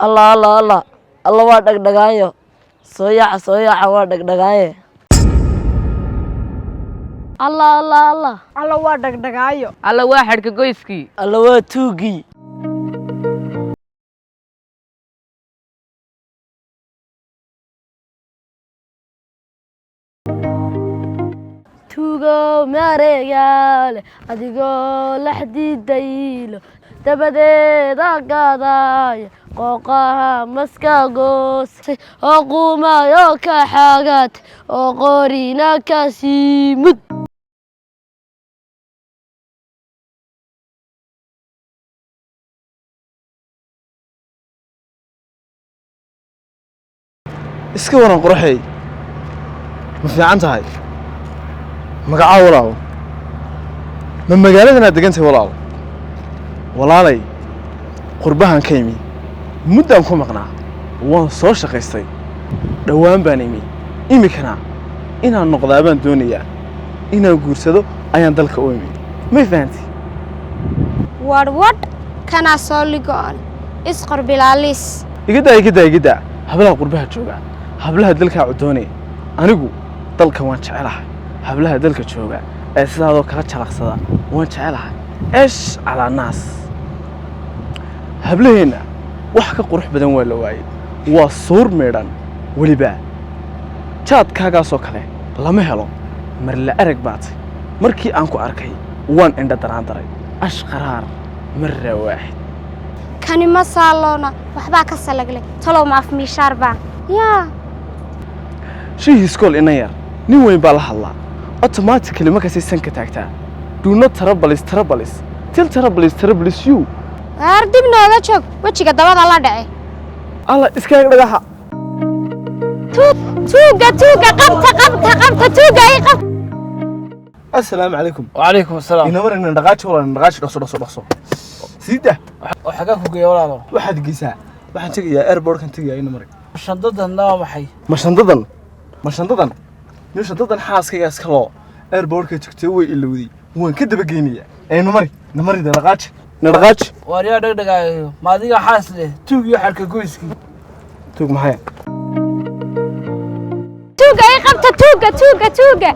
الله الله الله الله وادق دقايو صويع وادق دقايو الله الله الله الله وادق دقايو الله واحد كجويسكي الله واتوقي توغو ماريال أديغو لحدي دايلو dabadeeda qaaday qooqaha maska goostay oo quumayo ka xaagad oo qorina ka siimud iska waran qurxay ma fiican tahay magaca walaal ma magaaladana degan tahay walaal walaalay qurbahan ka yimi muddaan ku maqnaa waan soo shaqaystay dhawaan baan imi imikana inaan noqdaa baan doonayaa inaan guursado ayaan dalka u imi ma fahanti warwad kana soo ligoon isqor bilaalis igida hablaha qurbaha jooga hablaha dalka cudoonay anigu dalka waan jecelahay hablaha dalka jooga ee sidaadoo kala jalaqsada waan jecelahay ايش على الناس hablaheena wax ka qurux badan waa la waayay waa suur meedhan waliba jaadkaagaasoo kale lama helo mar la arag baatay markii aan ku arkay waan indha daraan daray ashqaraar marra waaxid kani ma saaloona waxba ka salagle talow ma af miishaar baan yaa shii iskool ina yar nin weyn baa la hadlaa automatically marka si sanka taagtaa do not troubles till troubles you dib nooga joog wajiga dabada la dhacay alla iska dhagaha tuuga qabta tuuga ay qab assalaamu calaykum وعليكم السلام ina marin dhaqaaji wala dhaqaaji dhaqso sida وحاجة فوق يا ولد waxaad geysaa waxaan tagayaa airport kan tagayaa ina marin شنطة النوم محي ma shandadan xaaskayga iska loo airport ka tagtay way ilowday waan ka daba geynayaa aynu mari dhaqaaji واريا دقدقة ما ديك حاسلة توق يحرك كجويسكي tuug maxay tuuga ay qabta tuuga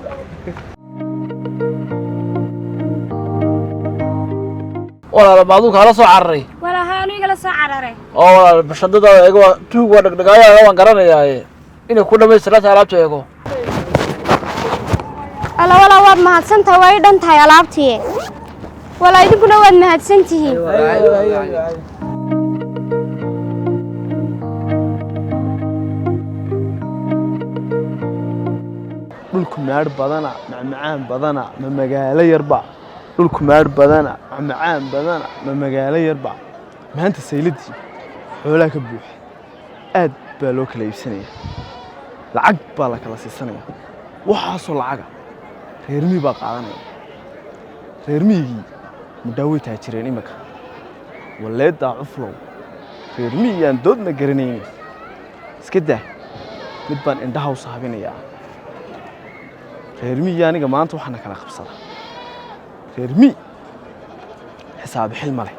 ولا بعضوك على صو عري wala haaniga la soo cararay oo bashadada eego tuug waa dhaqdhaqaaya waan garanayaa inay ku dhameystirata alaabta eego wala waad mahadsantahay way dhan tahay alaabtii wala idinkuna waad mahadsantihiin dhulku maar badana macaan badana ma magaalo yarba dhulku maar badana macaan badana ma magaalo yarba maanta sayladii xoolaha ka buuxa aad baa loo kala iibsanaya lacag baa la kala siisanaya waxaasoo lacaga reermii baa qaadanaya reermigii muddaaway taajireen imika waleedaa cuflow reermii aan doodna garanaynin iska daa mid baan indhaha u sahabinayaa reermii aniga maanta waxaana kala qabsada reermii xisaabi xil ma leh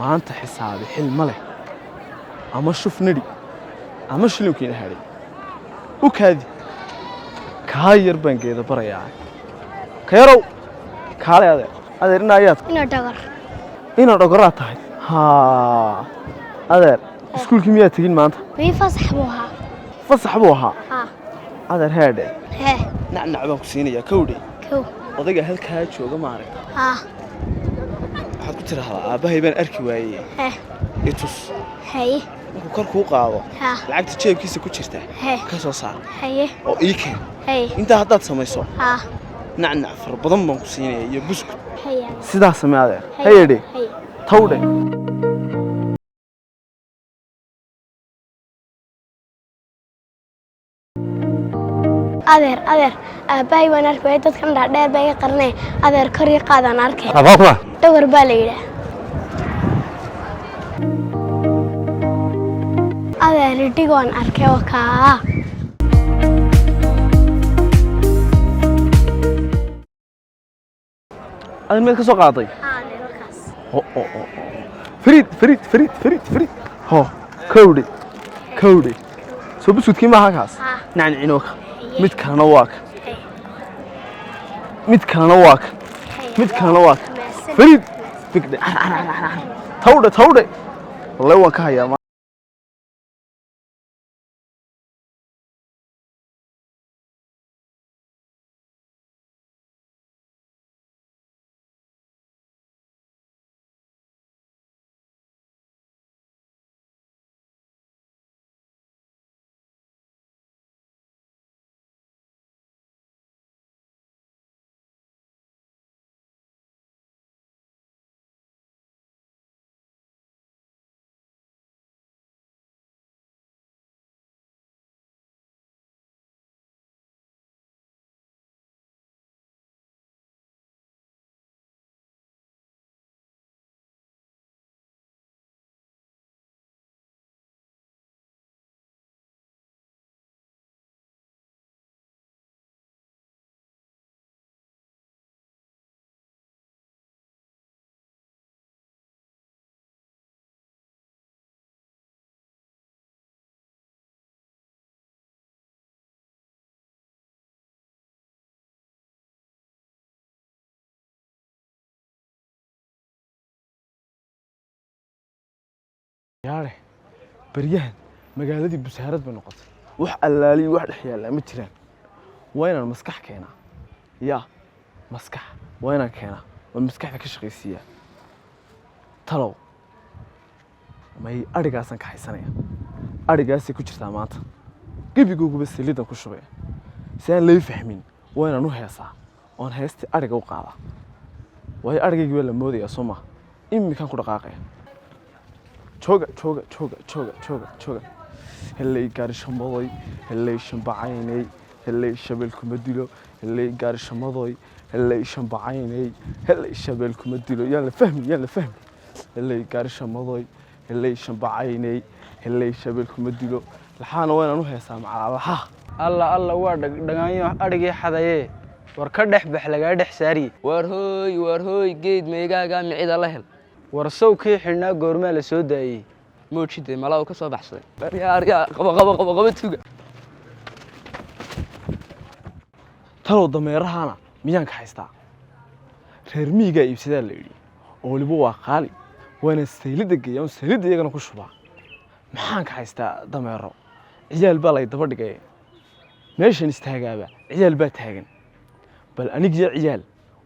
maanta xisaabi xil ma leh ama shuf nidhi ama shilinkiina hadhay u kaadi kaa yar baan geeda barayaa ka yarow kaale adeer ina ayaad ina dhagoraa tahay haa adeer iskuulkii miyaa tegin maanta way fasax buu ahaa fasax buu ahaa haa adeer heedhe hee nacnac baan ku siinayaa kowdhe kow odayga halkaa jooga maaragta haa waxaad ku tidhaahdaa aabbahay baan arki waayey hee itus haye markuu kor kuu qaado haa lacagta jeebkiisa ku jirta hee ka soo saar haye oo ii keen haye intaa haddaad samayso haa nacnac fara badan baan ku siinayaa iyo buskud haye sidaa samee adeer hayedhe haye tawdhe adeer aabbahay waan arki waayey dadkan dhaadheer baa iga qarinay adeer kor ii qaadaan arkay abaa dhawar baa la yidhaah adeer idhigoon arkay oo kaa adin meed ka soo qaaday haa adeer markaas fariid ho كودي كودي سو بسكوت كيما هكاس ها نعني عينوك هي مid kalena waa ka هي mid kalena waa ka mid kalena waa ka ماسن farid bigde tawde tawde wallahi waan ka hayaa yaare baryahan magaaladii busaarad bay noqotay wax allaaliyo wax dhex yaalla ma jiraan waa inaan maskax keenaa yaa maskax waa inaan keenaa oo maskaxda ka shaqaysiiyaa talow may adhigaasan ka haysanaya adhigaasay ku jirtaa maanta gebigooguba saliidan ku shubaya si aan lay fahmin waa inaan u heesaa oon heestii adhiga u qaadaa waayo adhigaygii baa la moodayaa soo maha imikaan ku dhaqaaqaya jooga jooga jooga jooga jooga jooga hellay gaarishamadoy hellay shambacaynay hellay shabeel kuma dilo hellay gaarishamadoy hellay shambacaynay hellay shabeel kuma dilo yaan la fahmi hellay gaarishamadoy hellay shambacaynay hellay shabeel kuma dilo laxaana waa inaan u heesaa macalaalaha alla waa dhagaanyo adhigii xadaye war ka dhex bax lagaa dhex saariye war hooy geed meegaagaa micida la hel war sawkii xidhnaa goormaa la soo daayey moojide malaa uu ka soo baxsaday yaa qabo tuga talow dameerahana miyaan ka haystaa reer miyigaa iibsadaa la yidhi oo weliba waa qaali waana saylidda geeya oon saylidda iyagana ku shubaa maxaan ka haystaa dameero ciyaal baa lay daba dhigay meeshan istaagaaba ciyaal baa taagan bal anigiyo ciyaal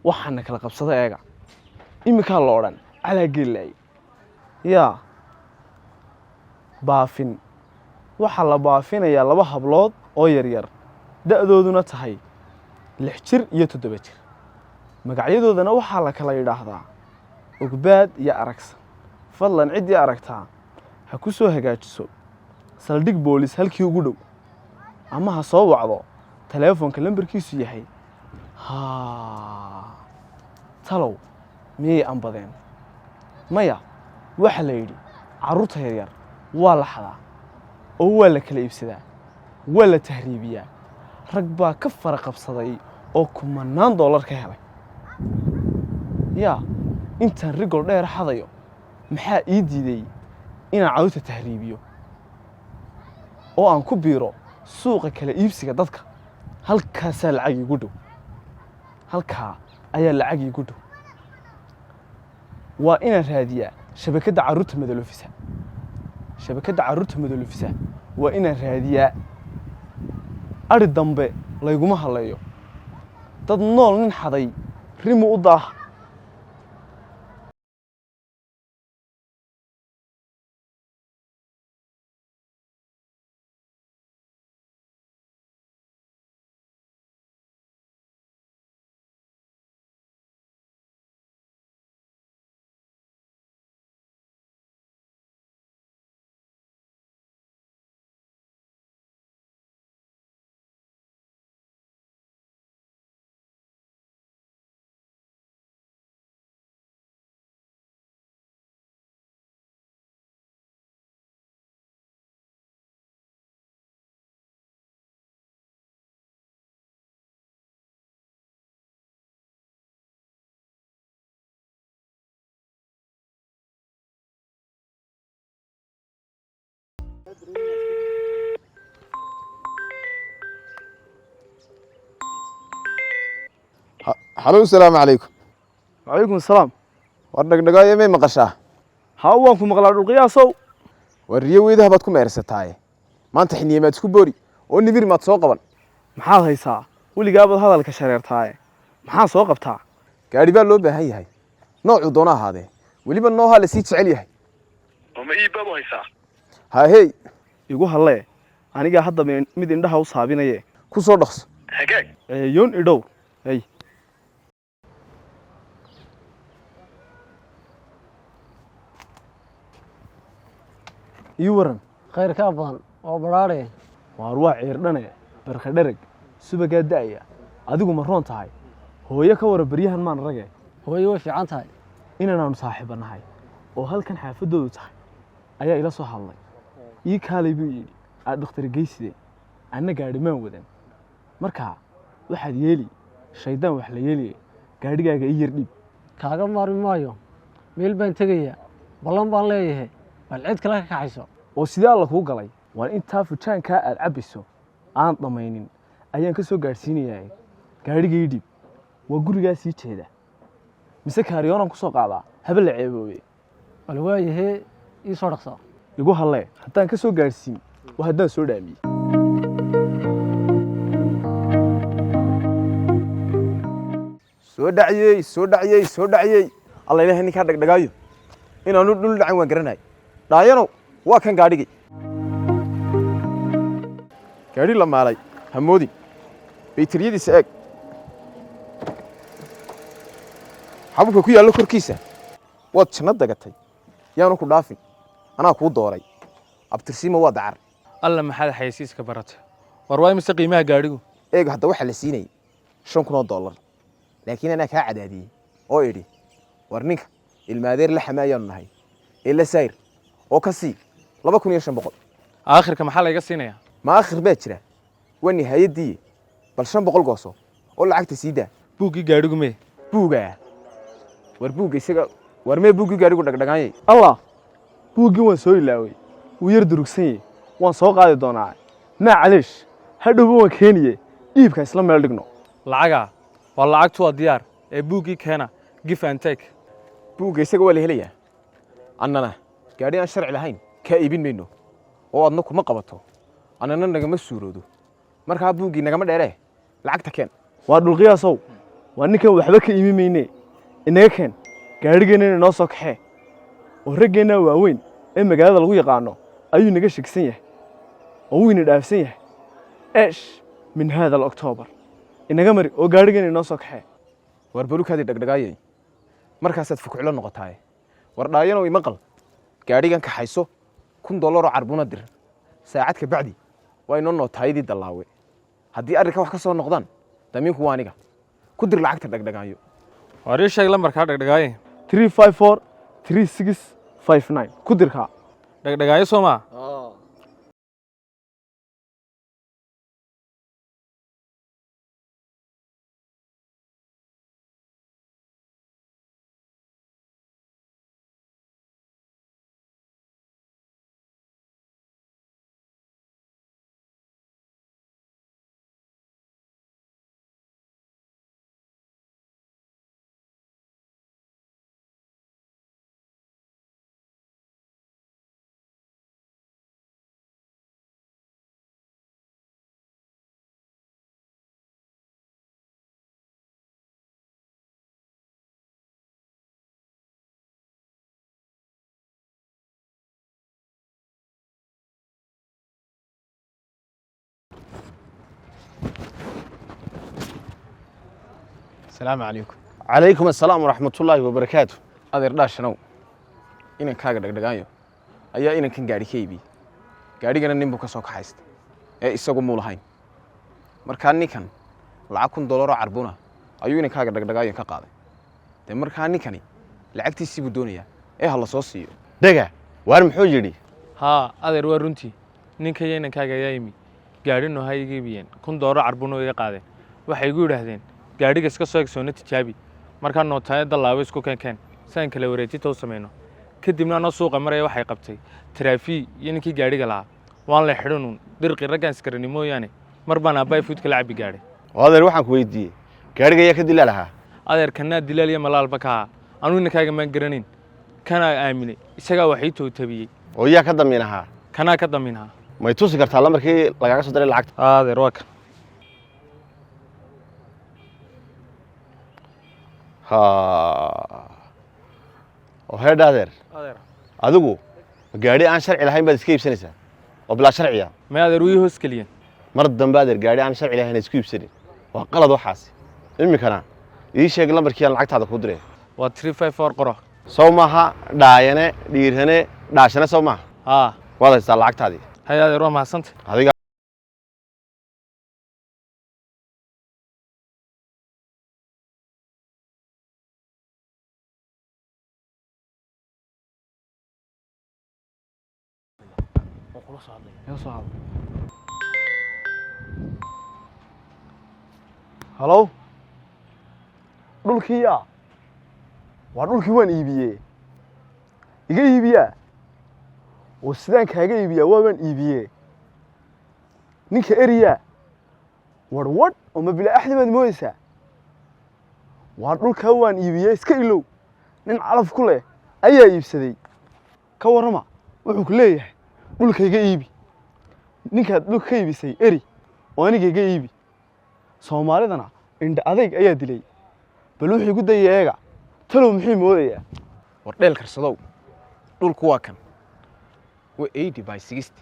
waxaana kala qabsada eega iminkaa la odhan calaa geellaaye yaa baafin waxaa la baafinayaa 2 hablood oo yaryar da'dooduna tahay 6 jir iyo 7 jir magacyadoodana waxaa la kala yidhaahdaa ogbaad iyo aragsan fadlan ciddii aragtaa ha ku soo hagaajiso saldhig boolis halkii ugu dhow ama ha soo wacdo taleefonka lambarkiisu yahay talow miyay anbadeen maya waxa la yidhi carruurta yaryar waa la xadaa oo waa la kala iibsadaa waa la tahriibiyaa rag baa ka fara qabsaday oo $10,000 ka helay yaa intaan rigol dheer xadayo maxaa ii diiday inaan carruurta tahriibiyo oo aan ku biiro suuqa kala iibsiga dadka halkaasaa lacag iigu dhow halkaa ayaa lacag iigu dhow waa inaan raadiyaa shabakadda carruurta madaloofisa shabakadda carruurta madaloofisa waa inaan raadiyaa adhi dambe layguma hadlayo dad nool nin xaday rimu u daah حلو السلام عليكم. وعليكم السلام. وردك دقايا مي مقشاه. ها وانكم مقلaa dhulqiyaasow. Wariyo weedaha baad ku meersataay. Maanta xiniimaad isku boori oo nibir maad soo qaban. maxaad haysaa weligaa baad hadalka shareertaaye maxaa soo qabtaa Gaari baa loo baahan yahay. Noocu doona ahaadee. Weliba nooha la sii jecel yahay. ama ii baad u haysaa Ha hey, igu hallee aniga hadda mid indhaha u saabinaye ku soo dhaqso. hagaag yoon idhow hey ii waran khayr kaa badan oo badhaadhe waar waa ciirdhane barka dhereg subagaa da'aya adigu ma roon tahay hooyo ka wara baryahan maan rage hooyo way fiican tahay inanaanu saaxiiba nahay oo halkan xaafadoodu tahay ayaa ila soo hadlay ii kaalay buu yidhi aad dhakhtar geyside anna gaadhi maan wadan markaa waxaad yeeli shaydaan wax la yeeliye gaadhigaaga ii yar dhiib kaaga maarmi maayo meel baan tegayaa ballan baan leeyahay bal cid kale ka kaxayso oo sidee alla kuu galay waan intaa fujaankaa aad cabbayso aan dhammaynin ayaan ka soo gaadhsiinayaa gaadhiga ii dhiib waa gurigaa sii jeeda mise kaariyoonaan ku soo qaadaa habe la ceeboobe bal waayahee ii soo dhaqso igu hallee haddaan ka soo gaadhsiin waa haddaan soo dhaamiyey Soo dhaciyey. Allah ilaahay ninka dhagdhagaayo. Inaanu dhul dhacan waan garanay. Dhaayano waa kan gaadhigay. Gaadhi la maalay hamoodi. Baytariyadiisa eeg. Xabka ku yaalo korkiisa. Waad jannad dagatay. Yaanu ku dhaafin. Anaa ku dooray. Abtirsiima waa dacar. alla maxaad xayeysiiska barata war waa mise qiimaha gaadhigu Eeg hadda waxa la siinay $5,000. Laakiin ana ka cadaadiyay oo idhi war ninka ilmaadeer la xamaayaan nahay. Ila sayr oo ka sii 2500. aakhirka maxaa laga siinayaa Ma aakhir baa jira. Waa nihaayadii bal 500 gooso oo lacagta siida. buuggii gaadhigu mee Buuga. War buuga isaga war mee buugi gaarigu dhagdhagaayay. allah buuggii waan soo ilaaway wuu yar durugsan yahay waan soo qaadi doonaa maa caliish hadhowba waan keeniye iibka isla meel dhigno lacagaa waa lacagtu waa diyaar ee buuggii keena give and take Buuga isaga waa la helayaa. Annana gaari aan sharci lahayn ka iibin mayno. Oo adna kuma qabato. Annana nagama suuroodo. Markaa buugi nagama dheere. Lacagta keen. waa dhulqiyaasow waa ninkan waxba ka iimi mayne inaga keen gaadhigeena inay noo soo kaxee oo raggeennaa waaweyn ee magaalada lagu yaqaano ayuu naga shegsan yahay oo wuu ina dhaafsan yahay eesh min haada aloctoobar inaga mari oo gaadhigeena inoo soo kaxee War balukaadi dhagdhagaayay. Markaasaad fukuclo noqotaay. War dhaayano ima qal. Gaadhigan ka hayso $1,000 oo carbuna dir. Saacad ka bacdi waa inoo nootaaydi dalaawe. Haddii arrinka wax ka soo noqdaan damiinku waa aniga. Ku dir lacagta dhagdhagaayo. war ii sheeg lambarkaa dhagdhagaaye 354 3659 ku dirkaa dhagdhagaayo soo maa السلام عليكم. عليكم السلام ورحمة الله وبركاته. Adeer dhaashanow. Inankaaga dhagdhagaayo. Ayaa inankan gaari ka iibi. Gaarigana nin buu ka soo kaxaystay. Ee isagu muu lahayn. Markaa ninkan lacag $1,000 oo carbuna ayuu inankaaga dhagdhagaayo ka qaaday. De markaa ninkani lacagtiisii buu doonayaa ee ha la soo siiyo. دقة وأنا محوجني. haa adeer waa runtii ninka iyo inankaaga ayaa yimi gaadhinu ha iga iibiyeen $1,000 carbunoo iga qaadeen waxay igu yidhaahdeen gaadhiga iska soo egsoona tijaabi markaa nootaayada laabo isku keenkeen saan kala wareejinta u samayno kadibna anoo suuqa maraya waxay qabtay taraafii iyo ninkii gaadhiga lahaa waan la xidhanuun dirqi raggaan iskarani mooyaane mar baan aabbahay fuudka la cabbi gaadhay oo adeer waxaan ku weydiiyey gaadhiga ayaa ka dilaa lahaa adeer kanaa dilaal iyo malaalba ka ahaa anuu inankaaga maan garanayn kanaa aaminay isagaa wax ii towtabiyey oo yaa ka damiin ahaa kanaa ka daminahaa may tusi kartaa lambarkii lagaaga soo diray lacagta adeer waa kan ha oo heedha adeer adigu ma gaadhi aan sharci lahayn baad iska iibsanaysaa oo bilaa sharciya may adeer wii hoos geliyeen mar dambe adeer gaadhi aan sharci lahayn isku iibsanin waa qalad waxaasi iminkana ii sheeg lambarkii aan lacagtaada kuu diray waa 354 qoro sow maaha dhaayane dhiirane dhaashane sow maaha haa waad haystaa lacagtaadii hay adeer waa mahadsanta adiga halow dhulkiiya waa dhulkii waan iibiyey iga iibiyaa oo sidaan kaaga iibiyaa waabaan iibiyey ninka eriyaa warwadh oo ma bila axdi baad moodaysaa waa dhulkaa waan iibiyey iska ilow nin calaf ku leh ayaa iibsaday ka warrama wuxuu ku leeyahay dhulka iga iibi ninkaad dhulka ka iibisay eri oo aniga iga iibi soomaalidana indha adayg ayaa dilay bal wuxuu igu dayay eega talow muxuu moodayaa war dheel karsadow dhulku waa kan waa 80 by 60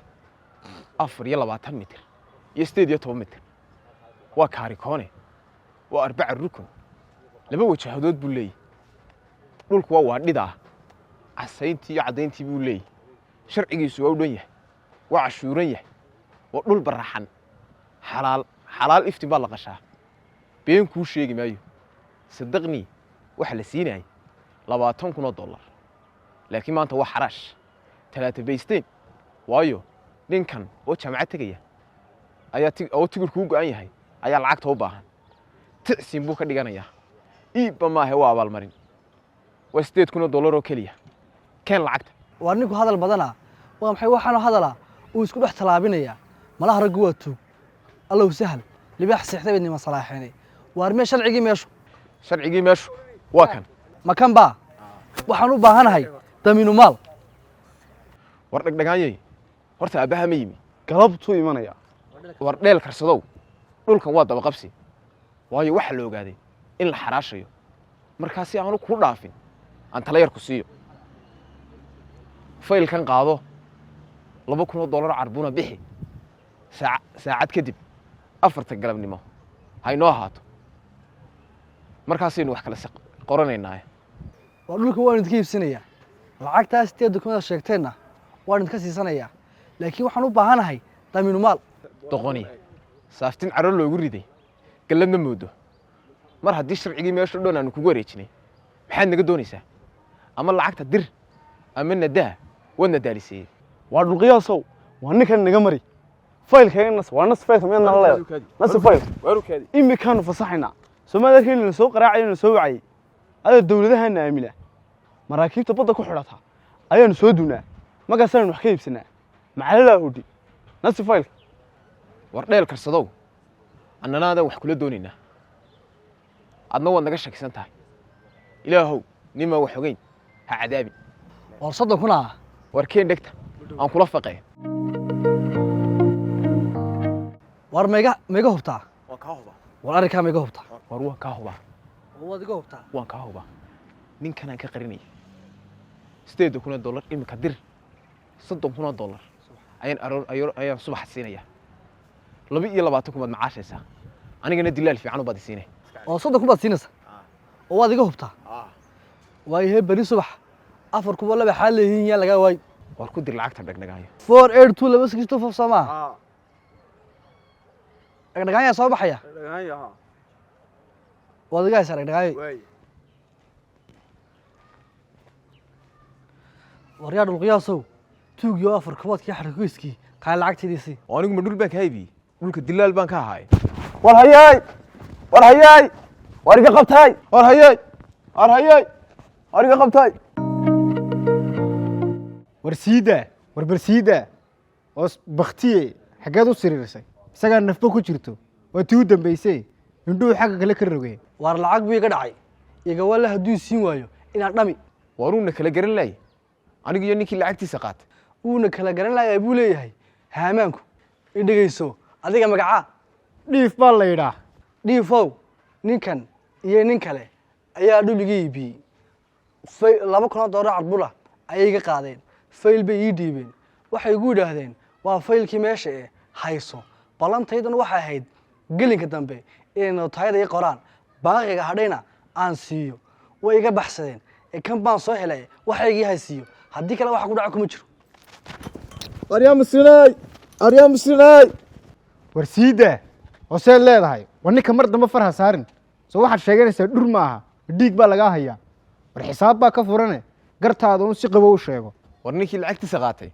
24 mitir iyo 18 mitir waa kaarikoone waa 4 rukun laba wajahadood buu leeyahay dhulku waa waadhidaa casayntii iyo cadayntii buu leeyahay sharcigiisu waa u dhan yahay waa cashuuran yahay waa dhul baraxan xalaal iftiin baa la qashaa been kuu sheegi maayo sadaqnii waxa la siinayay $20,000 laakiin maanta waa xaraash 3 baysteen waayo ninkan oo jaamacad tagaya ayaa tigirku u go'an yahay ayaa lacagta u baahan ticsin buu ka dhiganayaa iibba maahe waa abaalmarin waa $8,000 oo keliya keen lacagta waa ninku hadal badana waa maxay waxaanu hadalaa uu isku dhex talaabinayaa malaha raggu waa tuug allow sahal libaax seexday bay nima salaaxeenay waar mee sharcigii meeshu waa kan ma kan baa waxaan u baahanahay damiinu maal war dhagdhagaanyay horta aabbaha ma yimi galabtuu imanaya war dheel karsadow dhulkan waa daba qabsi waayo waxa la ogaaday in la xaraashayo markaasi aanu ku dhaafin aan tala yar ku siiyo faylkan qaado $2,000 carbuna bixi saacad kadib 4 galabnimo haynoo ahaato markaasaynu wax kala qoranaynaa waa dhulka waan idinka iibsanayaa lacagtaas intee dukumada sheegteenna waan idinka siisanayaa laakiin waxaan u baahanahay damiinu maal doqoni saaftin caro loogu riday gallad ma moodo mar haddii sharcigii meesha dhan aanu kugu wareejinay maxaad naga doonaysaa ama lacagta dir ama nadaa wadna daalisayey waa dhulqiyaasow waa ninkan naga mari faylkayga nas waa nas faylka miyadna la leedahay nas fayl imikaanu fasaxaynaa soomaaliyadkeena la soo qaraacay la soo wacay adeer dawladahana aamina maraakiibta badda ku xidhata ayaanu soo duunaa markaasaan wax ka iibsanaa macalilaa hudhi nas faylka war dheel karsadow annana adan wax kula doonaynaa adna waad naga shakisan tahay ilaahow nima wax ogeyn ha cadaabin war 30,000 war keen dhegta aan kula faqay war mega hubtaa waa ka huba war arrinkaa mega hubtaa war waa ka huba waad iga hubtaa waan ka huba ninkan aan ka qarinay $8,000 imika dir $30,000 ayaan subax siinaya 22 kumaad macaashaysaa anigana dilaal fiican u baad siinay oo 30 kumaad siinaysaa oo waad iga hubtaa waayahay bari subax 4 kuba laba xaal leeyihiin yaa laga waay war ku dir lacagta dhagdhagaayo 482 laba sigisto fof sama dhagdhagaaya soo baxaya waad iga haysaa dhagdhagaayo war yaa dhulqiyaasow tuugiyo 4 kubaadkii xarkiiskii kaa lacagtiisii anigu ma dhul baan ka haybiyey dhulka dilaal baan ka ahaay war hayay war iga qabtay war hayay war iga qabtay war siida war barsiida oo baktiye xageed u siriirsay isagaa nafba ku jirto waa tii u dambaysay indhuhu xagga kale ka rogay waar lacag buu iga dhacay iga walla hadduu siin waayo inaan dhami waaruuna kala garan laayay anigu iyo ninkii lacagtiisa qaatay wuuna kala garan laayay buu leeyahay haamaanku i dhegayso adiga magacaa dhiif baa la yidhaa dhiifow ninkan iyo nin kale ayaa dhul iga iibiyey $2,000 carbula ayay iga qaadeen fayl bay ii dhiibeen waxay igu yidhaahdeen waa faylkii meesha ee hayso ballantaydana waxay ahayd gelinka dambe inay nootayada ii qoraan baaqiga hadhayna aan siiyo way iga baxsadeen ee kan baan soo helay waxaygii haysiiyo haddii kale waxa ku dhaca kuma jiro aryaa muslinay war siida oo seed leedahay war ninka mar dambe farha saarin soo waxaad sheeganaysaa dhur maaha dhiig baa lagaa hayaa war xisaab baa ka furane gartaada un si qabo u sheego war ninkii lacagtiisa qaatay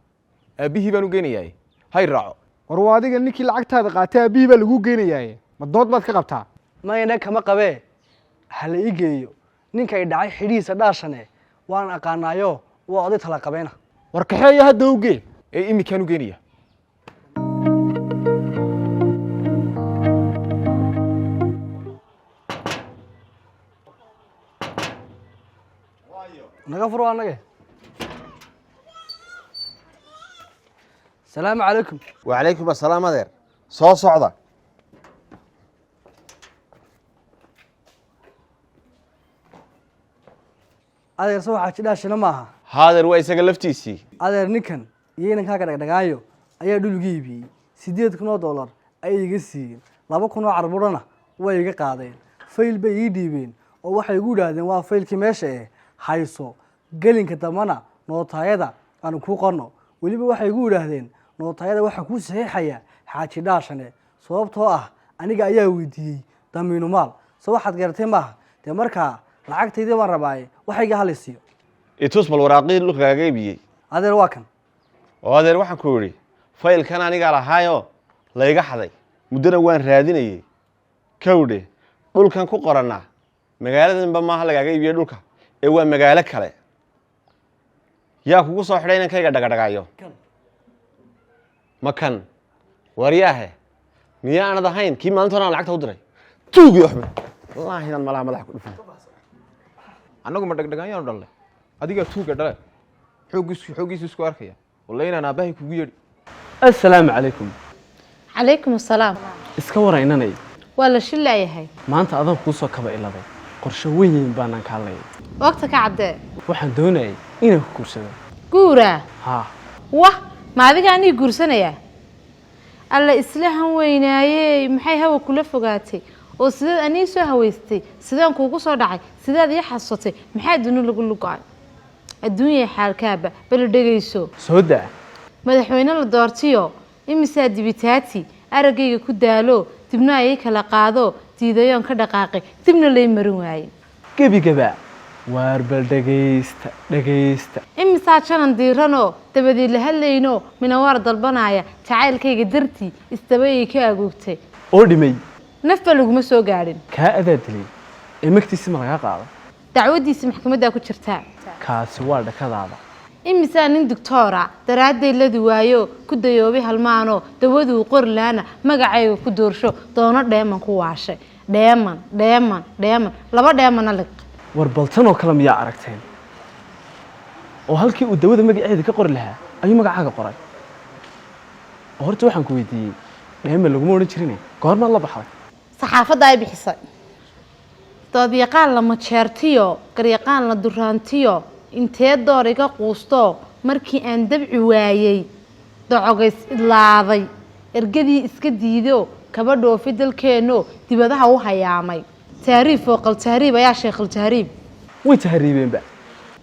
aabbihii baan u geynayaa hay raaco war waa adiga ninkii lacagtaada qaatay aabbihii baa lagu geynayaa ma dood baad ka qabtaa mayna kama qabee ha la ii geeyo ninkay dhacay xidhiisa dhaashane waan aqaanaayo waa oday tala qabeena war kaxeeya hadda u gee ee imikaan u geynaya naga furo anage salaamu calaykum وعليكم السلام adeer soo socda adeer soo waxaa jidhaashina maaha haadeer waa isaga laftiisii adeer ninkan iyo inankaaga dhagdhagaayo ayaa dhul iga iibiyey $8,000 ayay iga siiyeen $2,000 carbudhana way iga qaadeen fayl bay ii dhiibeen oo waxay igu yidhaahdeen waa faylkii meesha ee hayso gelinka dambana nootaayada aan kuu qorno weliba waxay igu yidhaahdeen nootaayada waxaa kuu saxiixaya xaaji dhaashane sababtoo ah aniga ayaa weydiiyey damiinu maal so waxaad garatay maaha dee markaa lacagtaydii baan rabaaye waxayga halaysiiyo itus bal waraaqii dhulkaaga iibiyey adeer waa kan oo adeer waxaan ku yidhi faylkan anigaa lahaayoo layga xaday muddana waan raadinayey kawdhe dhulkan ku qorannaa magaaladanba maaha lagaaga iibiyey dhulka ee waa magaalo kale yaa kugu soo xidhay inankayga dhagadhagaayo ma kan waryaahe miya aanad ahayn kii maalinta hore aan lacagta u diray tuugi waxba wallaahi inaan malaha madaxa ku dhufin annagu ma dhagdhagaanyaanu dhalle adigaa tuuga dhale xooggiisu isku arkaya walla inaan aabbahay kugu yeedhi assalaamu calaykum calaykum assalaam iska waraynanay waa la shillayahay maanta adan kuu soo kaba iladay qorshe weyn baanaan kaa leeyay waqti ka caddee waxaan doonayay inaan ku guursado guuraa haa wah ma adiga anii guursanayaa alla islahan weynaayey maxay hawa kula fogaatay oo sideed anii soo hawaystay sideen kuugu soo dhacay sideed ii xasutay maxaa duni lagu lugo-ay adduunya xaalkaaba bal dhegayso soo daa madaxweyne la doortiyo imisaa dibitaati araggayga ku daalo dibna ayay kala qaado diidayoon ka dhaqaaqay dibna lay marin waaye gebigaba waar bal dhegaysta imisaa janan diiranoo dabadii la hadlayno minawaar dalbanaya jacaylkayga dartii istabayay ka agoogtay oo dhimay nafba laguma soo gaadhin kaa adaa dilay ee magtiisi ma lagaa qaado dacwadiisi maxkamaddaa ku jirtaa kaasi waa dhakadaada imisaa nin doctoora daraadday ladi waayo ku dayoobay halmaanoo dawaduu qori laana magacayga ku doorsho doono dheeman ku waashay dheeman laba dheemana liq war baltanoo kale miyaa aragteen oo halkii uu dawada magaceeda ka qori lahaa ayuu magacaaga qoray oo horta waxaan ku weydiiyey dheeman laguma odhan jirine goormaad la baxday saxaafadda ay bixisay doodyaqaan la majeertiyo garyaqaan la duraantiyo intee door iga quusto markii aan dabci waayey docogays idlaaday ergadii iska diido kaba dhoofi dalkeenno dibadaha u hayaamay taariif oo qal taariib ayaa sheekhal taariib way tahriibeenba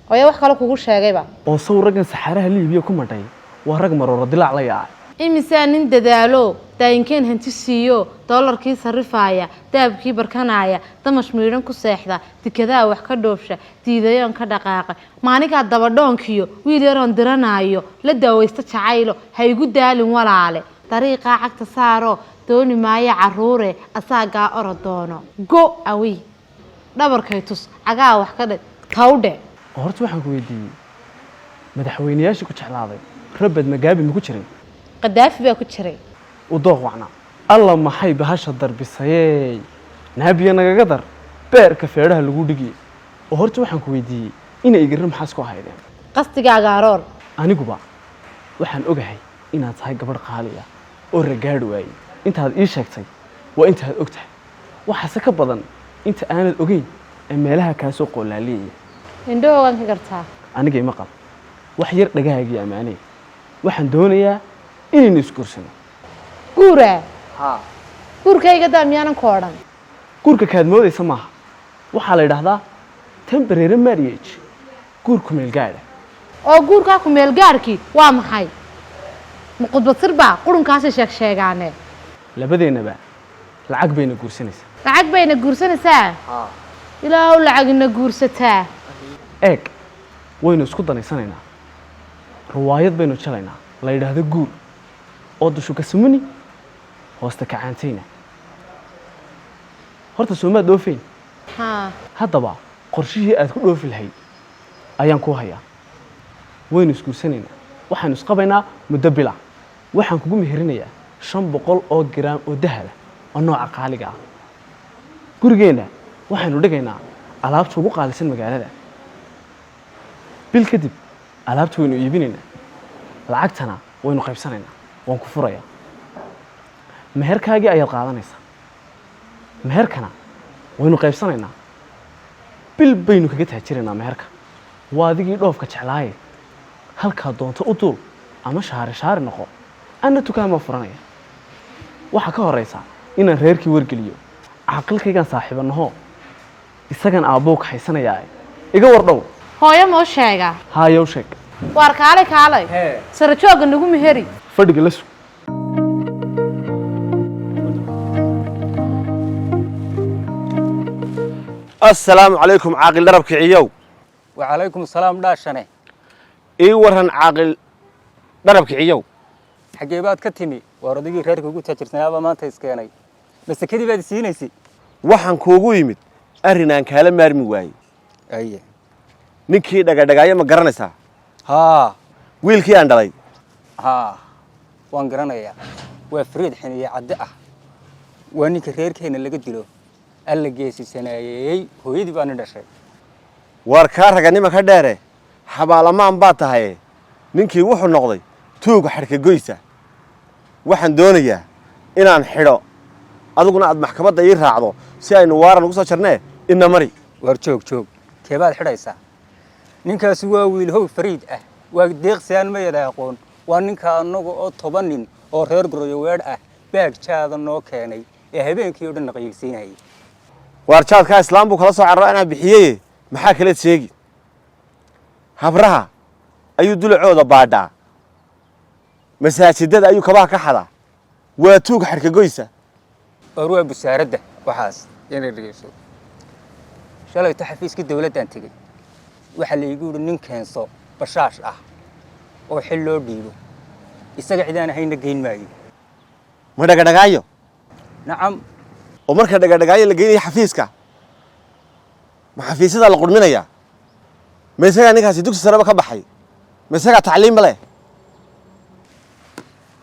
hooyo wax kale kugu sheegayba oo saw raggan saxaaraha liibiya ku madhay waa rag marooro dilaac la yaacay imisaa nin dadaalo daayinkeen hanti siiyo doolarkii sarrifaaya daabkii barkanaya damash miidhan ku seexda dikadaha wax ka dhoofsha diidayoon ka dhaqaaqa maanigaa dabadhoonkiyo wiil yaroon diranaayo la daawaysta jacaylo ha igu daalin walaale dariiqaa cagta saaro dooni maayo carruure asaagaa oro doono go awi dhabarkay tus cagaa wax ka dhig tawdhe horta waxaan ku weydiiyey madaxweynayaashii ku jeclaaday rabad magaabi ma ku jirin qadaafi baa ku jiray ودوق وعنا الله ما حي بهاش الضربسيي نهبي أنا قدر بيرك فيرها اللي جودي وهرت وحن كويدي إن يجرم حاسكو هايدين qastigaaga aroor anigu ba waxaan ogahay inaad tahay gabadh qaaliya oo ragaad waay intaad ii sheegtay waa intaad ogtahay waxa ka badan inta aanad ogeyn ee meelaha ka soo qoolaaliyay indhoogan ka gartaa aniga ima qal wax yar dhagahaagii amaanay waxaan doonayaa inaynu iskursano guura guurkayga daamiyaanan ku odhan guurka kaad moodaysa maaha waxaa la yidhaahdaa temporary marriage guurku meel gaadha oo guurkaa ku meel gaarkii waa maxay ma qudbad sirba qurunkaasi sheegaane labadeennaba lacag bayna guursanaysaa lacag bayna guursanaysaa ilaahu lacagna guursataa eeg waynu isku danaysanaynaa riwaayad baynu jalaynaa la yidhaahdo guur oo dushu ka sumuni hoosta kacaantayna horta soomaad dhoofeyn haddaba qorshihii aad ku dhoofi lahayd ayaan ku hayaa waynu isguursanaynaa waxaanu isqabaynaa muddo bila waxaan kugu meherinayaa 500 oo gram oo dahab oo nooca qaaliga ah gurigeena waxaanu dhigaynaa alaabta ugu qaalisan magaalada bil kadib alaabta waynu iibinaynaa lacagtana waynu qaybsanaynaa waan ku furayaa meherkaagii ayaad qaadanaysaa meherkana waynu qaybsanaynaa bil baynu kaga taajiraynaa meherka waa adigii dhoofka jeclaaye halkaa doonto u duul ama shaari noqo anna tukaama furanaya waxaa ka horeysa inaan reerkii wargeliyo caqilkaygaan saaxiibanaho isagan aabbowka haysanayaa iga wardhow hooyo moo sheega haayow sheeg waar kaalay sara jooga nagu meheri fadhiga la sug السلام عليكم عاقل درب كعيو وعليكم السلام داشنه إيه ورهن عاقل درب كعيو حجيبات كتمي وردقي خيرك وقلت تجرتنا أبا ما أنت إسكاني بس كذي بعد سينيسي وحن كوجو يمد أرنان كلام مرمي واي أيه نكى دقايا ما قرنسها ها ويلكي عندلاي ها وان قرنيا وفريد حين يعدأه وانك خيرك هنا اللي قدلو alla geesisanayay hooyadii baan dhashay war ka raganimo ka dheere xabaalamaan baa tahay ninkii wuxuu noqday tuuga xirka goysa waxaan doonayaa inaan xidho adiguna aad maxkamadda ii raacdo si aynu waaran ugu soo jarnee inna mari war joog keebaad xidhaysaa ninkaasi waa wiil how fariid ah waa deeqsiyaan ma yada aqoon waa ninka anagu oo 10 nin oo reer goroyo weedh ah baag jaada noo keenay ee habeenkii oo dhan naqaysiinayay warjaadka islaamku kala soo carro anaa bixiyay maxaa kale sheegi habraha ayuu dulacooda baadhaa masaajidada ayuu kabaha ka xadaa waa tuug xirka goysa waa busaaradda waxaas inay dhigayso shalay taxafiiska dawladdan tagay waxa la igu yiri nin keenso bashaash ah oo xil loo dhiibo isaga cidaan hayna geyn maayo ma dhagadhagaayo nacam ومركز دقاقايا اللي جاي حفيزك ما حفيزة على قرمينيا مسكها نيكا سيدوك السرابة كبحي مسكها تعليم بله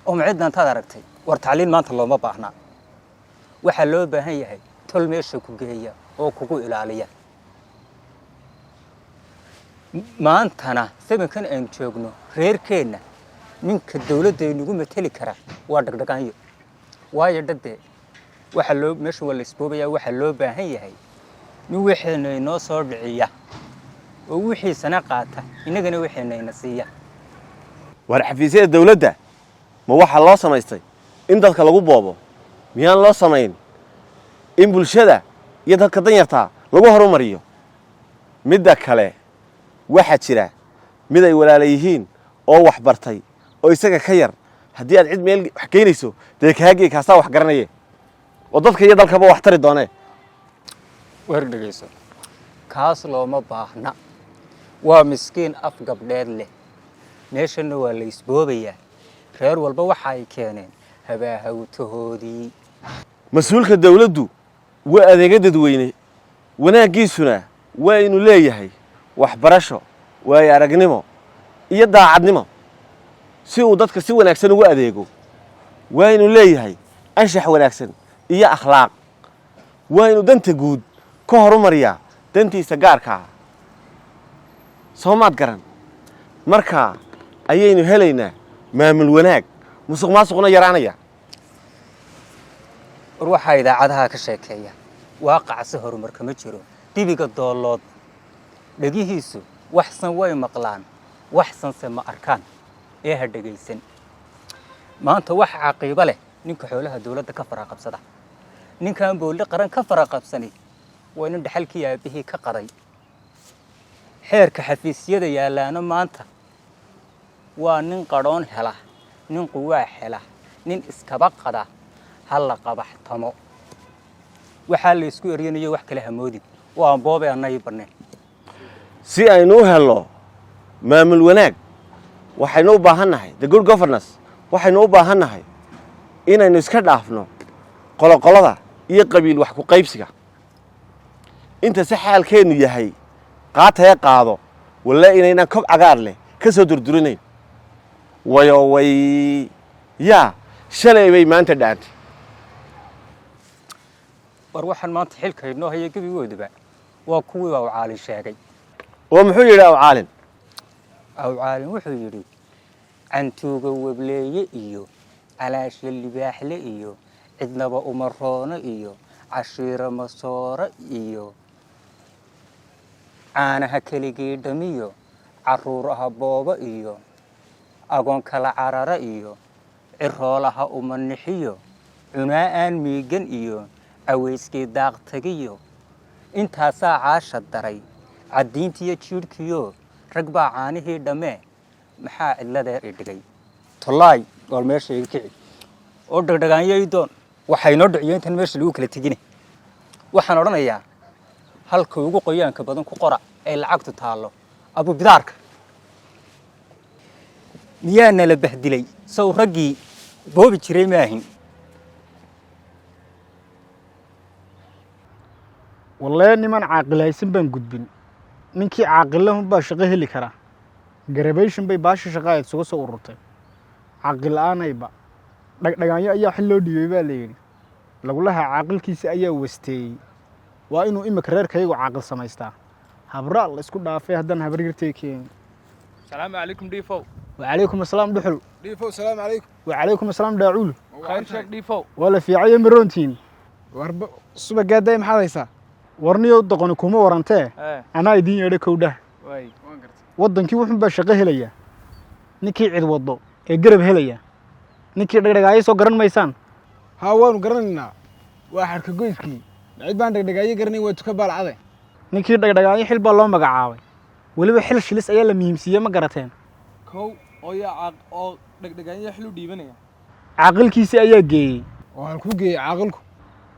ومعدنا انت دركتي ورتعليم ما انت الله ما باحنا waxa loo baahan yahay tol meesha ku geeya oo kugu ilaaliya maantana sabankan aan joogno reerkeena ninka dawladda inagu matali kara waa dhaqdhaqaanyo waayo dadde waxa loo meesha wala isboobaya waxa loo baahan yahay nin wixii inoo soo dhiciya oo wixii sana qaata inagana wixii ina siiya war xafiisyada dawladda ma waxa loo samaystay in dadka lagu boobo miyaan loo samayn in bulshada iyo dadka danyarta lagu horumariyo midda kale waxa jira mid ay walaalayihiin oo wax bartay oo isaga ka yar haddii aad cid meel wax keenayso dee kaagii kaasaa wax garanaya oo dadka iyo dalkaba wax tari doonee war dhageyso kaas looma baahna waa miskiin af gabdheed leh meeshana waa la isboobayaa reer walba waxa ay keeneen habaahawtahoodii mas-uulka dawladdu waa adeega dadweyne wanaagiisuna waa inuu leeyahay waxbarasho waayo aragnimo iyo daacadnimo si uu dadka si wanaagsan ugu adeego waa inuu leeyahay anshax wanaagsan iyo akhlaaq waa inuu danta guud ka horumariyaa dantiisa gaarka ah soo maad garan markaa ayaynu helaynaa maamul wanaag musuq maasuqna yaraanaya war waxaa idaacadaha ka sheekeeya waaqacsi horumar kama jiro dibiga doolood dhagihiisu waxsan way maqlaan waxsanse ma arkaan ee ha dhegaysan maanta wax caqiibo leh ninka xoolaha dawladda ka faraaqabsada ninkan booli qaran ka faraaqabsani waa nin dhaxalkii aabihii ka qaday xeerka xafiisyada yaalaana maanta waa nin qadhoon hela nin quwaa hela nin iskaba qada hal la qabaxtamo waxaa la isku eryanayo wax kale hamoodin waa boobe annay barneen si aynu u helno maamul wanaag waxaynu u baahannahay the good governance waxaynu u baahannahay inaynu iska dhaafno qoloqolada iyo qabiil wax ku qaybsiga inta si xaalkeenu yahay qaataya qaado walla inaynan kob cagaar leh ka soo durdurinayn wayo way yaa shalay bay maanta dhaantay war waxaan maanta xilka inoo haya gebigooduba waa kuwii awcaalin sheegay oo muxuu yidhi awcaalin wuxuu yidhi cantuuga webleeye iyo calaasha libaaxle iyo cidnaba umaroono iyo cashiiro masooro iyo caanaha keligii dhamiyo carruuraha boobo iyo agoon kala carara iyo ciroolaha umanixiyo cunaa aan miigan iyo aweyskii daaqtagiyo intaasaa caasha daray caddiintiiyo jiidhkiyo rag baa caanihii dhammee maxaa cidladeer i dhigay tollaay ool meesha iga kici oo dhegdhegaanyo ii doon waxay noo dhiciyo intan meesha lagu kala tegine waxaan odhanayaa halka ugu qoyaanka badan ku qora ee lacagtu taallo abubidaarka miyaa nala bahdilay sow raggii boobi jiray maahin wallee niman caaqilaysan baan gudbin ninkii caaqilahun baa shaqo heli karaa garabayshan bay baasha shaqaayeed suga soo ururtay caaqil la'aanayba dhagdhagaanyo ayaa xil loo dhiibay baa layidhi lagulahaa caaqilkiisa ayaa wasteeyey waa inuu imika reerkayagu caaqil samaystaa habraa la isku dhaafay haddaan habaryartay keeni salaamu calaykum dhiifow wacalaykum asalaam dhuxul dhiifow salaamu calaykum wacalaykum asalaam dhaacuul khayr sheeg dhiifow waa la fiicayo maroontiin warba subagaadday maxaad haysaa warniyow doqoni kuma warantee anaa idiin yeedha kowdhah waddankii wuxun baa shaqo helaya ninkii cid waddo ee garab helaya ninkii dhegdhegaayo soo garan maysaan haa waanu garanaynaa waa xarka goyskii cid baan dhegdhegaayo garanayn waa tuka baalcade ninkii dhegdhegaayo xil baa loo magacaabay weliba xil shilis ayaa la muhiimsiiyey ma garateen kow oo yaa oo dhegdhegaayo xil u dhiibanaya caaqilkiisii ayaa geeyey oo halkuu geeyey caaqilku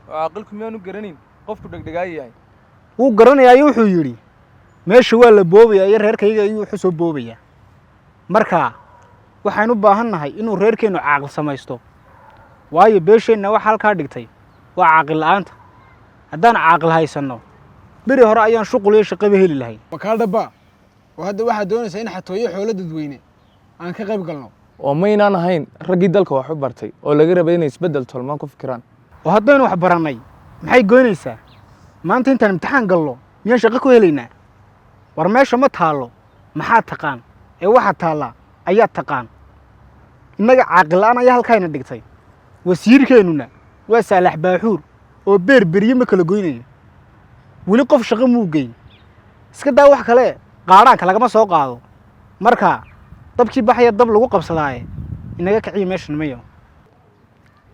caaqilku miyaanu garanayn qofku dhegdhegaayo yahay wuu garanayaayo wuxuu yidhi meesha waa la boobayaa iyo reerkayga ayuu wuxuu soo boobayaa markaa waxaan u baahannahay inuu reerkeennu caaqil samaysto waayo beesheenna waxa halkaa dhigtay waa caaqil la'aanta haddaan caaqil haysanno beri hore ayaan shuqul iyo shaqaba heli lahayn makaal dhabbaa oo hadda waxaad doonaysaa in xatooyo xoolo dadweyne aan ka qayb galno oo maynaan ahayn raggii dalka wax u bartay oo laga rabay inay isbeddel tolmaan ku fikiraan oo haddaynu wax barannay maxay goynaysaa maanta intaan imtixaan galno miyaan shaqo ku helaynaa war meesha ma taallo maxaa taqaan ee waxaa taallaa ayaa taqaan innaga caaqil-aan ayaa halkaayna dhigtay wasiirkeennuna waa saalax baaxuur oo beerberye ma kala goynayo weli qof shaqo muu geyn iska daa wax kale qaadhaanka lagama soo qaado markaa dabkii baxaya dab lagu qabsadaaye inaga kiciya meeshan mayo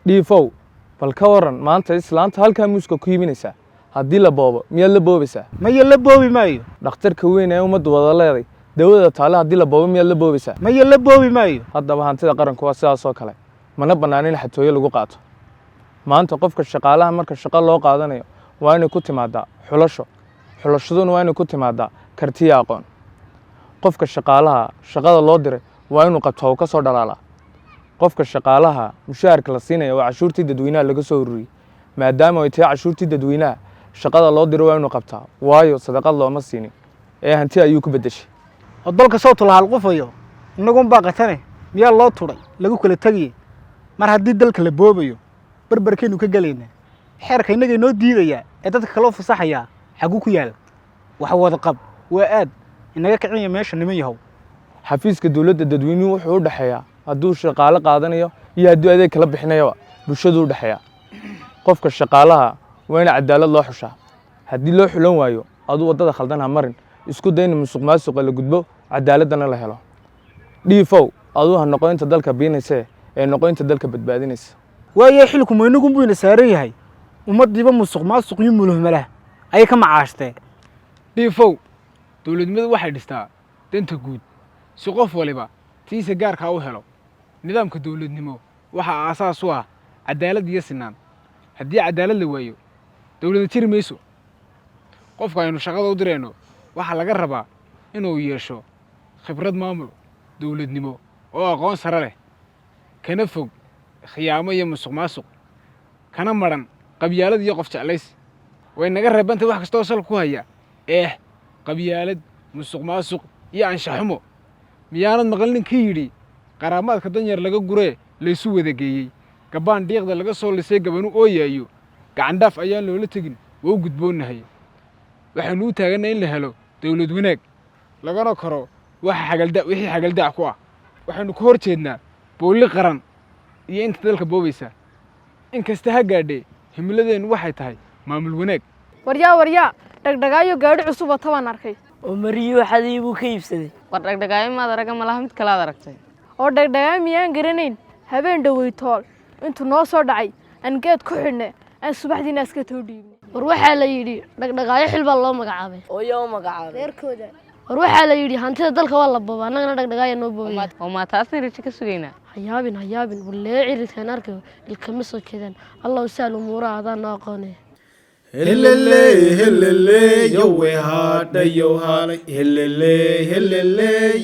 dhiifow bal ka waran maanta islaanta halkaa muuska ku yiminaysaa haddii la boobo miyaad la boobaysaa maya la boobi maayo dhakhtarka weyn ee ummaddu wada leeday dawada taale haddii la boobo miyaad la boobaysaa maya la boobi maayo haddaba hantida qaranku waa sidaas oo kale mana bannaan in xatooyo lagu qaato maanta qofka shaqaalaha marka shaqo loo qaadanayo waa inay ku timaadaa xulashaduna waa inay ku timaadaa kartiya aqoon qofka shaqaalaha shaqada loo diray waa inuu qabto ka soo dhalaalaa qofka shaqaalaha mushaharka la siinaya waa cashuurtii dadweynaha laga soo ururiyey maadaama ay tahay cashuurtii dadweynaha shaqada loo diray waa inuu qabtaa waayo sadaqad looma siinin ee hanti ayuu ku beddeshay oo dalka sawtu la halqufayo innagun baa qatane miyaa loo turay lagu kala tegayay mar haddii dalka la boobayo barbarkaynu ka gelaynaa xeerka innaga inoo diidayaa ee dadka kaloo fasaxayaa xaguu ku yaala wax wada qab waa aad inaga kicinya meesha niman yahow xafiiska dowladda dadweynuhu wuxuu u dhexeeyaa hadduu shaqaale qaadanayo iyo hadduu adeeg kala bixinayaba bulshadu u dhexeeyaa qofka shaqaalaha waa in cadaalad loo xushaa haddii loo xulan waayo aduu waddada khaldan ha marin isku day in musuqmaasuqa la gudbo cadaaladana la helo dhiifow aduu ha noqoynta dalka biinaysa ee noqoynta dalka badbaadinaysa waayo xilku maynagun buu ina saaran yahay ummaddiiba musuqmaasuq iyo muluhmalah ayay ka macaashtee dhiifow dowladnimadu waxay dhistaa danta guud si qof waliba tiisa gaarkaa u helo nidaamka dowladnimo waxaa aasaas u ah cadaalad iyo sinaan haddii cadaalad la waayo dowladda jiri mayso qofka aynu shaqada u dirayno waxaa laga rabaa inuu yeesho khibrad maamul dowladnimo oo aqoon sare leh kana fog khiyaamo iyo musuqmaasuq kana maran qabyaalad iyo qof jeclays way naga reebantay wax kastoo sal ku haya qabyaalad musuqmaasuq iyo anshaxumo miyaanad maqlin ka yidhi qaraamaadka danyar laga guree laysu wada geeyey gabbaan dhiiqda laga soo lisay gabanu ooyaayo gacandhaaf ayaan loola tegin waa u gudboonnahay waxaynu u taagannahay in la helo dowlad wanaag lagana koro wixii xagaldaac ku ah waxaynu ka hor jeednaa boolli qaran iyo inta dalka boobaysa in kasta ha gaadhee himiladeennu waxay tahay maamul wanaag waryaa dhagdhagaayo gaadhi cusub oo tabaan arkay oo mariyo xadii buu ka iibsaday war dhagdhagaayo maad araga malaha mid kale aad aragtay oo dhagdhagaayo miyaan garanayn habeen dhaweytool intuu noo soo dhacay aan geed ku xidhne aan subaxdiina iska too dhiibnay war waxaa la yidhi dhagdhagaayo xil baa loo magacaabay oo yaa u magacaabay reerkooda war waxaa la yidhi hantida dalka waa la boobaa annagana dhagdhagaaya noo boobaya oo maa taasna rajo ka sugaynaa hayaabin wallee ciridkaan arkayo ilkama soo jeedaan allahu sahal umuuraha adaan noo aqoonaya helele yowe hadhayo halay helele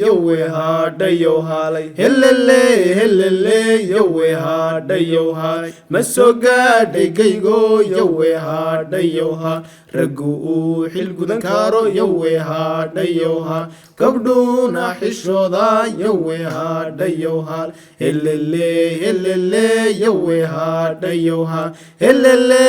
yowe hadhayo halay helele yowe hadhayo halay maso gaadhay gaygo yowe hadhayo ha raggu uu xil gudan karo yowe hadhayo ha gabdhuuna xishooda yowe hadhayo hal helele yowe hadhayo ha helele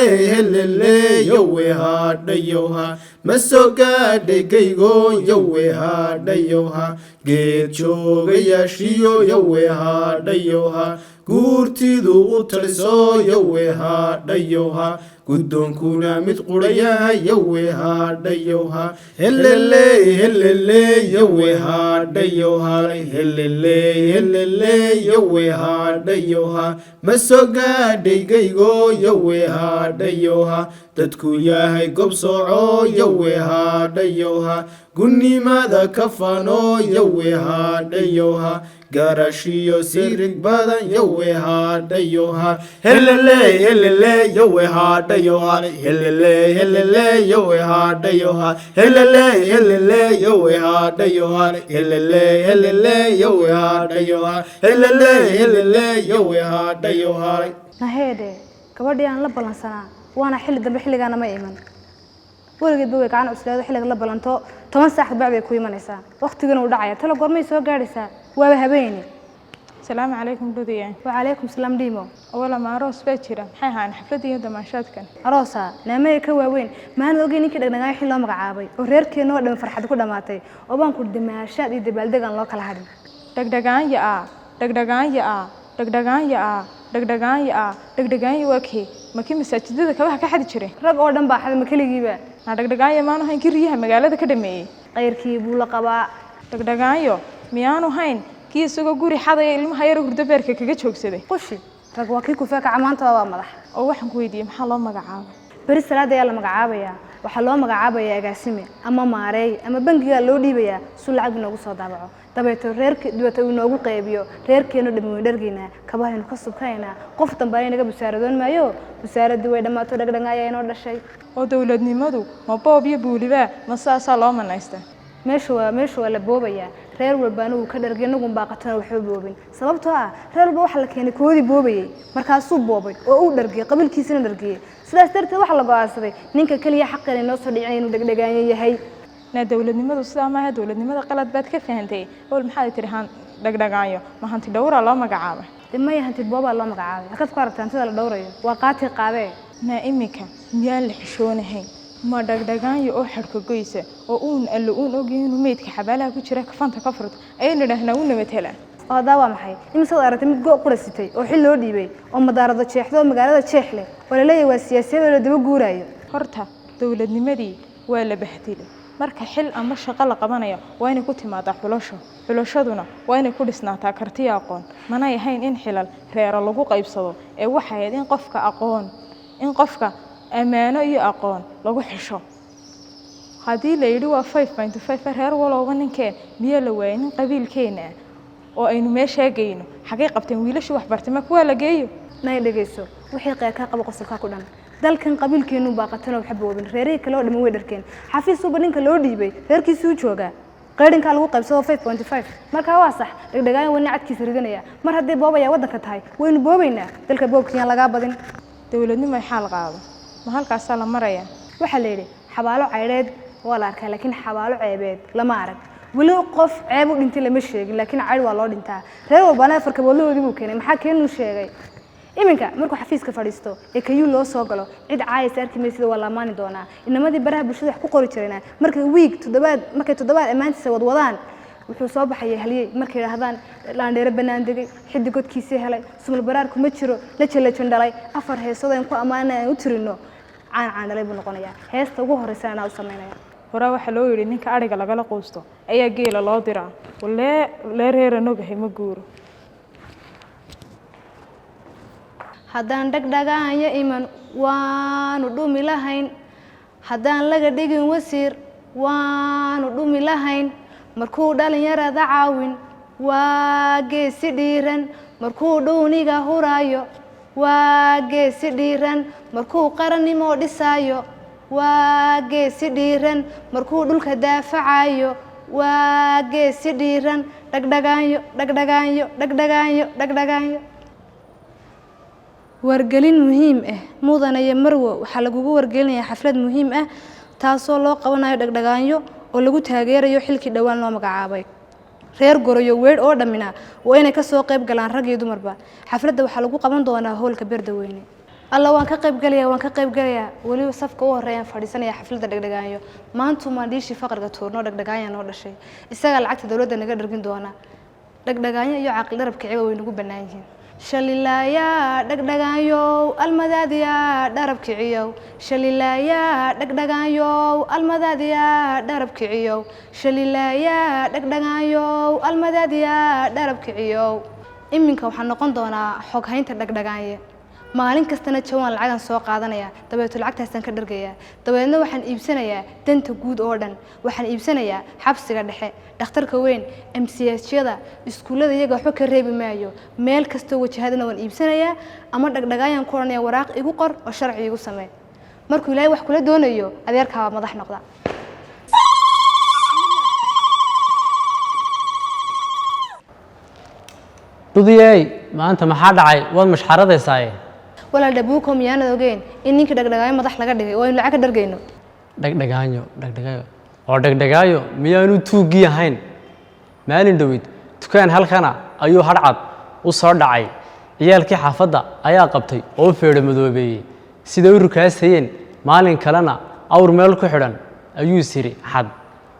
yowe hadhayo ha maso gaadhay gaygo yowe hadhayo ha geed joogayaashiyo yowe hadhayo ha guurtidu u taliso yowe hadhayo ha guddoonkuna mid quraya yowe hadhayo ha helele yowe hadhayo halay helele yowe hadhayo ha maso gaadhay gaygo yowe hadhayo ha dadku yahay gob sooco yowe hadhayo ha gunnimada ka fano yowe hadhayo ha garashiyo sirig badan yowe hadhayo ha helele yowe hadhayo halay helele yowe hadhayo ha helele yowe hadhayo halay helele yowe hadhayo ha helele yowe hadhayo halay naheede gabadhii aan la balansanaa waana xilli dambe xilligaana ma iman weligeedba way gacan cuslaado xilliga la balanto 10 saac bacd bay ku imanaysaa waqtigana uu dhacaya talo goormay soo gaadhaysaa waaba habeeni السلام عليكم دوديان وعليكم السلام ديمو أولا ما أروس بيتشيرا محي هان حفلتي يودا ما شادكن أروسا نامي كواوين ما هن أوجي نيكي دغنغاي حيلو مغعابي وريركي نو دم فرحد ku dhamaatay oo baan ku dhimaashaad iyo dabaaldegan loo kala hadin dagdagaan ya waki maki masaajidada kabaha ka xadi jiray rag oo dhan baa xad ma kaligiiba na dagdagaan ya maanu hayn kiriyaha magaalada ka dhameeyay qayrkii buu la qabaa dagdagaan miyaanu hayn kii isagoo guri xadaya ilmaha yar hurdo beerka kaga joogsaday qushi rag waa kii ku faaka maanta waa madax oo waxaan ku weydiiyay maxaa loo magacaabay bari salaada ayaa la magacaabayaa waxaa loo magacaabayaa agaasime ama maareey ama bangiga loo dhiibayaa si lacag inoogu soo daabaco dabeeto reerkii dibata uu inoogu qaybiyo reerkeenu dhammaan dhargeena kabahaynu ka subkaynaa qof dambe ay naga busaaradoon maayo busaaradii way dhamaato dhagdhagaaya inoo dhashay oo dawladnimadu ma boob iyo buuliba ma saasaa loo manaystaa meesha waa la boobayaa reer walbaana uu ka dhargay inagu baaqatana waxba boobin sababtoo ah reer walba waxa la keenay koodii boobayay markaasuu boobay oo uu dhargay qabilkiisana dhargay sidaas darteed waxa la go'aansaday ninka kaliya xaqeena inoo soo dhicin inuu dhagdhagaanyo yahay na dawladnimadu sidaa maaha dawladnimada qalad baad ka fahantay oo maxay tiri dhagdhagaanyo ma hanti dhowraa loo magacaabay maya hanti boobaa loo magacaabay halkaad ku aragtaan sida la dhowrayo waa qaati qaadee naa iminka miyaan la xishoonahayn ma dhagdhagaanyo oo xadhka goysa oo uun allo uun ogyahay inuu meydka xabaalaha ku jira kafanta ka furto ayaynu idhaahnaa u nabadhela oo hadaa waa maxay imisaad aragtay mid go' qura sitay oo xil loo dhiibay oo madaarada jeexda oo magaalada jeex leh oo laleeyahay waa siyaasiyad oo la daba guuraayo horta dowladnimadii waa la bahdilay marka xil ama shaqo la qabanayo waa inay ku timaadaa xulashaduna waa inay ku dhisnaataa karti aqoon mana ahayn in xilal reero lagu qaybsado ee waxay ahayd in qofka ammaano iyo aqoon lagu xisho haddii la yidhi waa 5.5 reer walowba ninkeen miyaa la waayay nin qabiilkeena ah oo aynu meeshaa geyno xagee qabteen wiilashii waxbartay ma kuwaa la geeyo nay dhegeyso wixii qeyrkaa qaba qosolkaa ku dhan dalkan qabiilkeenu baaqatana waxa boobin reerihii kale oo dhamma way dharkeen xafiisuba ninka loo dhiibay reerkiisuu joogaa qayrinkaa lagu qaybsado 5.5 markaa waa sax dhegdhegaayan wani cadkiisa ridanaya mar haddii boobayaa waddanka tahay waynu boobaynaa dalka boobkiyaan lagaa badin dowladnimo xaal qaado ma halkaasaa la marayaa waxaa la yidhi xabaalo caydheed waa la arkaa laakiin xabaalo ceebeed lama arag weli qof ceeb u dhintay lama sheegin laakiin caydh waa loo dhintaa reer walbaana afarka boodlahoodii buu keenay maxaa keenuu sheegay iminka markuu xafiiska fadhiisto ee kayuu loo soo galo cid caayaysa arki maysida waa la amaani doonaa inamadii baraha bulshada wax ku qori jirayna markay toddobaad ammaantiisa wadwadaan wuxuu soo baxayay halyey markay yidhaahdaan laandheero bannaan degay xiddi godkiisii helay sumul baraar kuma jiro la jalajan dhalay 4 heesood aan ku ammaanay aan u tirino caan dhalay buu noqonayaa heesta ugu horreysa anaa u samaynaya horaa waxaa loo yidhi ninka adhiga lagala quusto ayaa geela loo diraa lee reera nogahay ma guuro haddaan dhagdhagaanyo iman waanu dhumi lahayn haddaan laga dhigin wasiir waanu dhumi lahayn markuu dhalinyarada caawin waa geesi dhiiran markuu dhuuniga huraayo waa geesi dhiiran markuu qarannimo dhisaayo waa geesi dhiiran markuu dhulka daafacayo waa geesi dhiiran dhagdhagaanyo dhagdhagaanyo dhagdhagaanyo dhagdhagaanyo wargelin muhiim ah mudanaya marwo waxaa lagugu wargelinayaa xaflad muhiim ah taasoo loo qabanayo dhagdhagaanyo oo lagu taageerayo xilkii dhowaan loo magacaabay reer goroyo weedh oo dhammina waa inay kasoo qayb galaan rag iyo dumarba xafladda waxaa lagu qaban doonaa hoolka Beerdaweyne alla waan ka qayb galayaa weliba safka u horeeyaan fadhiisanaya xafladda dhagdhagaanyo maanta ma dhiishi faqriga tuurno dhagdhagaanyo noo dhashay isaga lacagta dawladda naga dhargin doona dhagdhagaanyo iyo caqli darabka ciiba way nagu bannaan yihiin shalilaaya dhagdhagaanyo almadaadiya dharab kiciyow shalilaaya dhagdhagaanyo almadaadiya dharab kiciyow shalilaaya dhagdhagaanyo almadaadiya dharab kiciyow iminka waxaan noqon doonaa xog haynta dhagdhagaanye maalin kastana jawaan lacagan soo qaadanaya dabeeto lacagtaasaan ka dhargaya dabeedna waxaan iibsanayaa danta guud oo dhan waxaan iibsanayaa xabsiga dhexe dhakhtarka weyn MCH-yada iskuullada iyaga waxba ka reebi maayo meel kastoo wajahadana waan iibsanayaa ama dhagdhagaayaan ku odhanaya waraaq igu qor oo sharci igu samee markuu ilaahay wax kula doonayo adeerkaa madax noqda dudiyey maanta maxaa dhacay waad mashxaradaysaa wala dhabuuko miyaanad ogeen in ninkii dhagdhagaayo madax laga dhigay oo in lacag ka dhargayno dhagdhagaayo oo dhagdhagaayo miyaanu tuugii ahayn maalin dhaweyd dukaan halkana ayuu hadhcad u soo dhacay ciyaalkii xaafadda ayaa qabtay oo feedho madoobeeyey siday u rukaasayeen maalin kalena awr meel ku xidhan ayuu siri xad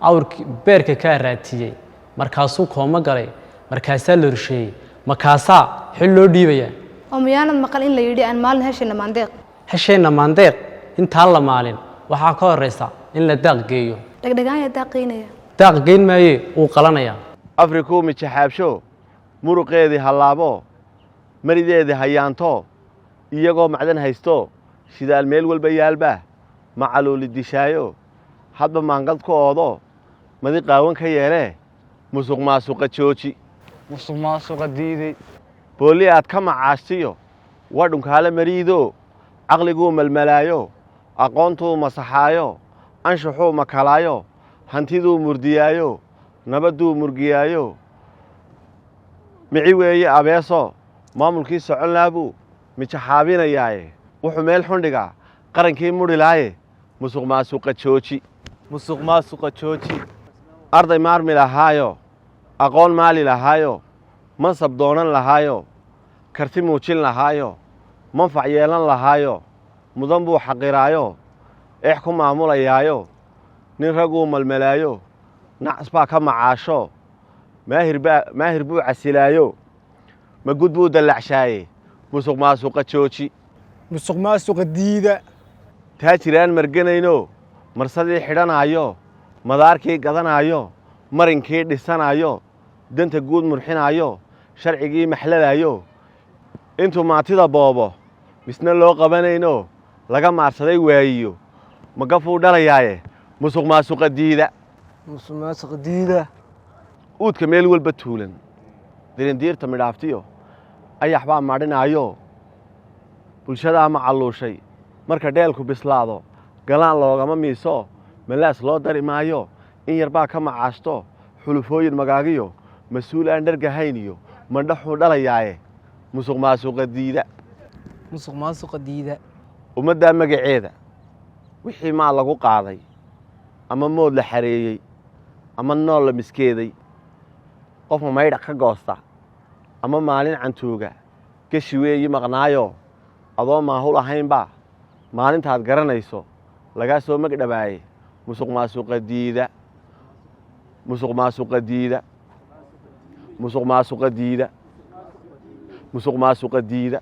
awrkii beerka ka raatiyey markaasuu kooma galay markaasaa la rusheeyey makaasaa xil loo dhiibayaa oo miyaanad maqal in la yidhi aan maalin heshayna maandeeq heshayna maandeeq intaan la maalin waxaa ka horreysa in la daaq geeyo dhagdhagaanya daaqaynaya daaq geyn maaye wuu qalanayaa afrikuu mijaxaabsho muruqeedii hallaabo marideedii hayaanto iyagoo macdan haysto shidaal meel walba yaalba macaluuli dishaayo hadba maangad ku oodo madi qaawan ka yeelee musuq maasuqa jooji musuq maasuqa diiday boolli aad ka macaashtiyo waa dhunkaale mariido caqliguu malmalaayo aqoontuu masaxaayo anshaxuu makalaayo hantiduu murdiyaayo nabadduu murgiyaayo mici weeye abeeso maamulkii socon laabuu mijaxaabinayaaye wuxuu meel xundhigaa qarankii mudhilaaye musuq maasuqa jooji musuq maasuqa jooji arday maarmi lahaayo aqoon maali lahaayo mansab doonan lahaayo karti muujin lahaayo manfac yeelan lahaayo mudan buu xaqiraayo eex ku maamulayaayo nin raguu malmalaayo nacas baa ka macaasho maahir buu casilaayo magud buu dallacshaaye musuq maasuqa jooji musuq maasuqa diida taajiraan marganayno marsadii xidhanaayo madaarkii gadanaayo marinkii dhisanayo danta guud murxinaayo sharcigii maxlalaayo intuu maantida boobo misna loo qabanayno laga maarsaday waayiyo magafuu dhalayaaye musuq maasuqa diida musuq maasuqa diida uudka meel walba tuulan dirindiirta midhaaftiyo ayax baa madhinaayo bulshadaa macalluushay marka dheelku bislaado galaan loogama miiso malaas loo dari maayo in yar baa ka macaashto xulufooyin magaagiyo mas-uul aan dhargahayn iyo mandhaxuu dhalayaaye musuq maasuqa diida musuq maasuqa diida ummaddaa magaceeda wixii maal lagu qaaday ama mood la xareeyey ama nool la miskeeday qofka maydhac ka goosta ama maalin cantuuga geshi weeyi maqnaayo adoo maahul ahaynbaa maalintaad garanayso lagaa soo magdhabaaye musuq maasuqa diida musuq maasuqa diida musuq maasuqa diida musuq maasuqa diida